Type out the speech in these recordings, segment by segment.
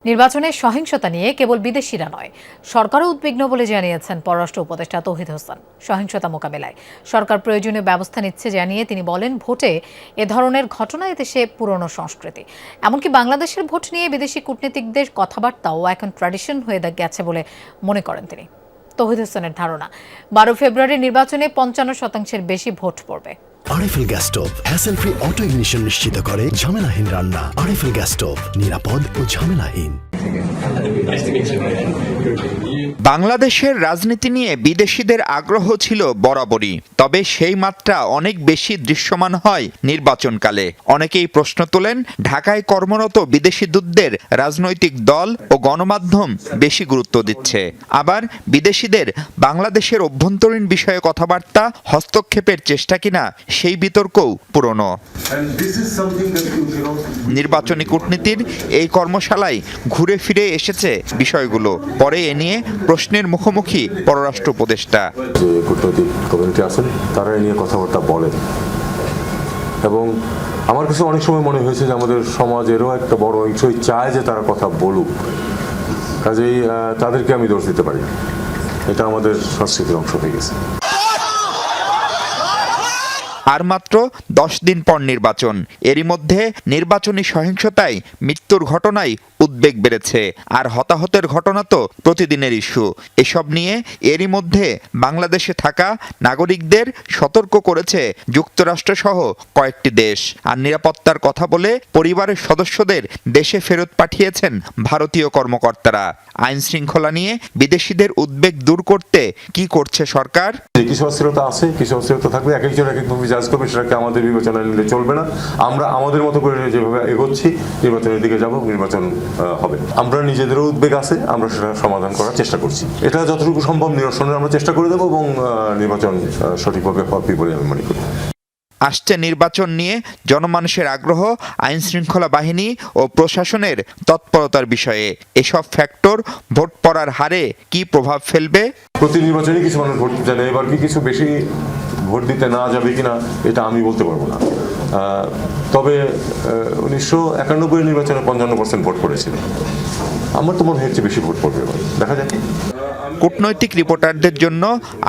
নির্বাচনে সহিংসতা নিয়ে কেবল বিদেশিরা নয়, সরকারও উদ্বিগ্ন বলে জানিয়েছেন পররাষ্ট্র উপদেষ্টা তৌহিদ হোসেন। সহিংসতা মোকাবেলায় সরকার প্রয়োজনীয় ব্যবস্থা নিচ্ছে জানিয়ে তিনি বলেন, ভোটে এ ধরনের ঘটনা এদেশে পুরনো সংস্কৃতি। এমনকি বাংলাদেশের ভোট নিয়ে বিদেশি কূটনীতিকদের কথাবার্তাও এখন ট্র্যাডিশন হয়ে গেছে বলে মনে করেন তিনি। তৌহিদ হোসেনের ধারণা, 12 ফেব্রুয়ারি নির্বাচনে 55% বেশি ভোট পড়বে। RFL gas stove hassle free auto ignition নিশ্চিত করে ঝামেলাহীন রান্না। আরএফএল গ্যাস স্টোভ, নিরাপদ ও ঝামেলাহীন। বাংলাদেশের রাজনীতি নিয়ে বিদেশিদের আগ্রহ ছিল বরাবরই, তবে সেই মাত্রা অনেক বেশি দৃশ্যমান হয় নির্বাচনকালে। অনেকেই প্রশ্ন তোলেন, ঢাকায় কর্মরত বিদেশি দূতদের রাজনৈতিক দল ও গণমাধ্যম বেশি গুরুত্ব দিচ্ছে, আবার বিদেশিদের বাংলাদেশের অভ্যন্তরীণ বিষয়ে কথাবার্তা হস্তক্ষেপের চেষ্টা কিনা সেই বিতর্কও পুরনো। নির্বাচনী কূটনীতির এই কর্মশালায় ঘুরে ফিরে এসেছে বিষয়গুলো। পরে এ নিয়ে প্রশ্নের মুখোমুখি পররাষ্ট্র উপদেষ্টা। যে কূটনৈতিক কমিউনিটি আছেন তারা এ নিয়ে কথাবার্তা বলেন, এবং আমার কাছে অনেক সময় মনে হয়েছে যে আমাদের সমাজেরও একটা বড় অংশই চায় যে তারা কথা বলুক, কাজেই তাদেরকে আমি দোষ দিতে পারি। এটা আমাদের সংস্কৃতির অংশ হয়ে গেছে। আর মাত্র 10 দিন পর নির্বাচন, এরই মধ্যে নির্বাচনী সহিংসতায় মৃত্যুর ঘটনায় উদ্বেগ বেড়েছে, আর হতাহতের ঘটনা তো প্রতিদিনের ইস্যু। এসব নিয়ে এরই মধ্যে বাংলাদেশে থাকা নাগরিকদের সতর্ক করেছে যুক্তরাষ্ট্র সহ কয়েকটি দেশ। আর নিরাপত্তার কথা বলে পরিবারের সদস্যদের দেশে ফেরত পাঠিয়েছেন ভারতীয় কর্মকর্তারা। আইন শৃঙ্খলা নিয়ে বিদেশিদের উদ্বেগ দূর করতে কি করছে সরকার? কিছু অস্থিরতা আছে, কিছু অস্থিরতা থাকবে, এক একজন এক একভাবে জাজ করবে, সেটাকে আমাদের বিবেচনায় নিলে চলবে না। আমরা আমাদের মতো করে যেভাবে এগোচ্ছি নির্বাচনের দিকে যাব, নির্বাচন হবে। আমরা নিজেদেরও উদ্বেগ আছে, আমরা সেটা সমাধান করার চেষ্টা করছি। এটা যতটুকু সম্ভব নিরসনের আমরা চেষ্টা করে দেবো, এবং নির্বাচন সঠিকভাবে হবে বলে আমি মনে করি। আসছে নির্বাচন নিয়ে জনমানুষের আগ্রহ, আইন শৃঙ্খলা বাহিনী ও প্রশাসনের তৎপরতার বিষয়ে। এসব ফ্যাক্টর ভোট পড়ার হারে কি প্রভাব ফেলবে? প্রতি নির্বাচনে কিছু মানুষ ভোট দিতে জানে, এবার কি কিছু বেশি ভোট দিতে না যাবে কিনা এটা আমি বলতে পারবো না। তবে 1991 নির্বাচনে 55% ভোট পড়েছিল। আমার তো মনে হচ্ছে বেশি ভোট পড়বে, দেখা যাক। কূটনৈতিক রিপোর্টারদের জন্য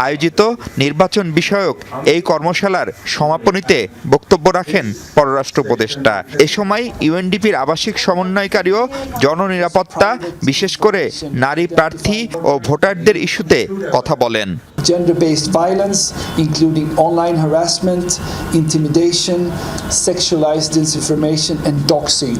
আয়োজিত নির্বাচন বিষয়ক এই কর্মশালার সমাপনীতে বক্তব্য রাখেন পররাষ্ট্র উপদেষ্টা। এ সময় ইউএনডিপির আবাসিক সমন্বয়কারীও জননিরাপত্তা, বিশেষ করে নারী প্রার্থী ও ভোটারদের ইস্যুতে কথা বলেন। Gender-based violence, including online harassment, intimidation, sexualized disinformation and doxing.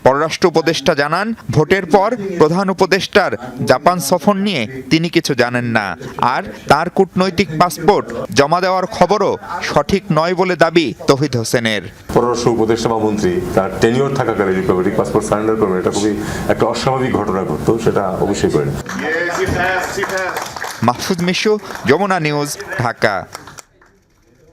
পররাষ্ট্র উপদেষ্টা জানান, ভোটের পর প্রধান উপদেষ্টার জাপান সফর নিয়ে তিনি কিছু জানেন না, আর তার কূটনৈতিক পাসপোর্ট জমা দেওয়ার খবরও সঠিক নয় বলে দাবি তৌহিদ হোসেনের। পররাষ্ট্র উপদেষ্টা বা মন্ত্রী তার টেনিওর থাকাকালে ডিপ্লোম্যাটিক পাসপোর্ট সারেন্ডার করবেন, এটা খুবই একটা অস্বাভাবিক ঘটনা ঘটতো, সেটা অবশ্যই করেন। মাহফুজ মিশু, যমুনা নিউজ, ঢাকা।